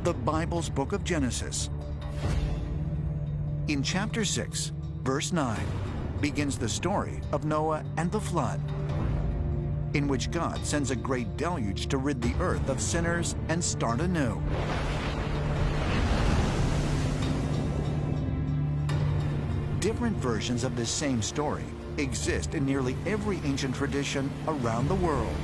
the Bible's book of Genesis. In chapter 6, verse 9, begins the story of Noah and the flood, in which God sends a great deluge to rid the earth of sinners and start anew. Different versions of this same story exist in nearly every ancient tradition around the world.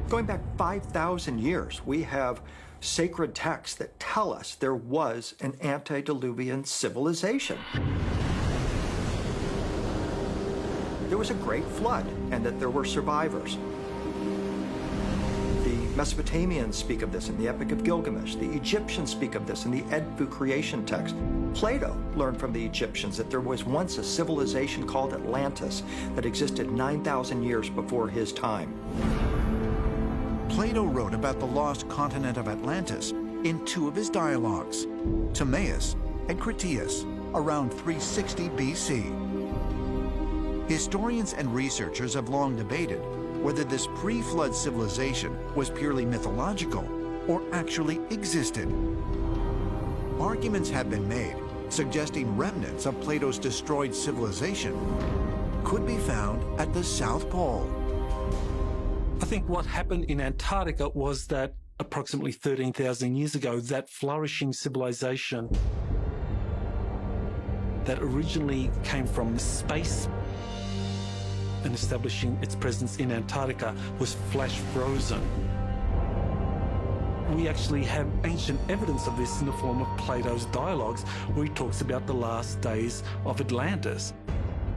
Going back 5,000 years, we have sacred texts that tell us there was an antediluvian civilization. There was a great flood, and that there were survivors. The Mesopotamians speak of this in the Epic of Gilgamesh. The Egyptians speak of this in the Edfu creation text. Plato learned from the Egyptians that there was once a civilization called Atlantis that existed 9,000 years before his time. Plato wrote about the lost continent of Atlantis in two of his dialogues, Timaeus and Critias, around 360 BC. Historians and researchers have long debated whether this pre-flood civilization was purely mythological or actually existed. Arguments have been made suggesting remnants of Plato's destroyed civilization could be found at the South Pole. I think what happened in Antarctica was that approximately 13,000 years ago, that flourishing civilization that originally came from space and establishing its presence in Antarctica was flash frozen. We actually have ancient evidence of this in the form of Plato's dialogues, where he talks about the last days of Atlantis.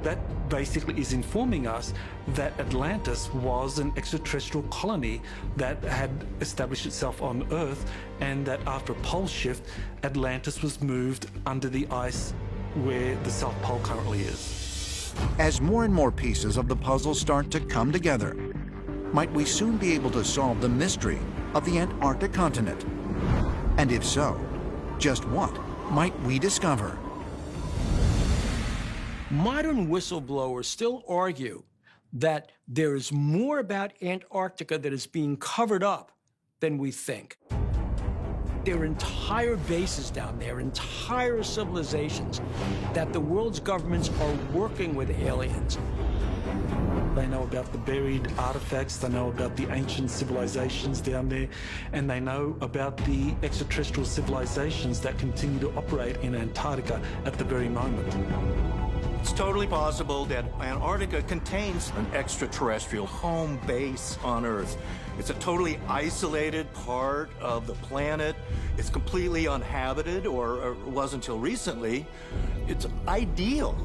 That basically is informing us that Atlantis was an extraterrestrial colony that had established itself on Earth, and that after a pole shift, Atlantis was moved under the ice where the South Pole currently is. As more and more pieces of the puzzle start to come together, might we soon be able to solve the mystery of the Antarctic continent? And if so, just what might we discover? Modern whistleblowers still argue that there is more about Antarctica that is being covered up than we think. There are entire bases down there, entire civilizations, that the world's governments are working with aliens. They know about the buried artifacts, they know about the ancient civilizations down there, and they know about the extraterrestrial civilizations that continue to operate in Antarctica at the very moment. It's totally possible that Antarctica contains an extraterrestrial home base on Earth. It's a totally isolated part of the planet. It's completely uninhabited, or was until recently. It's ideal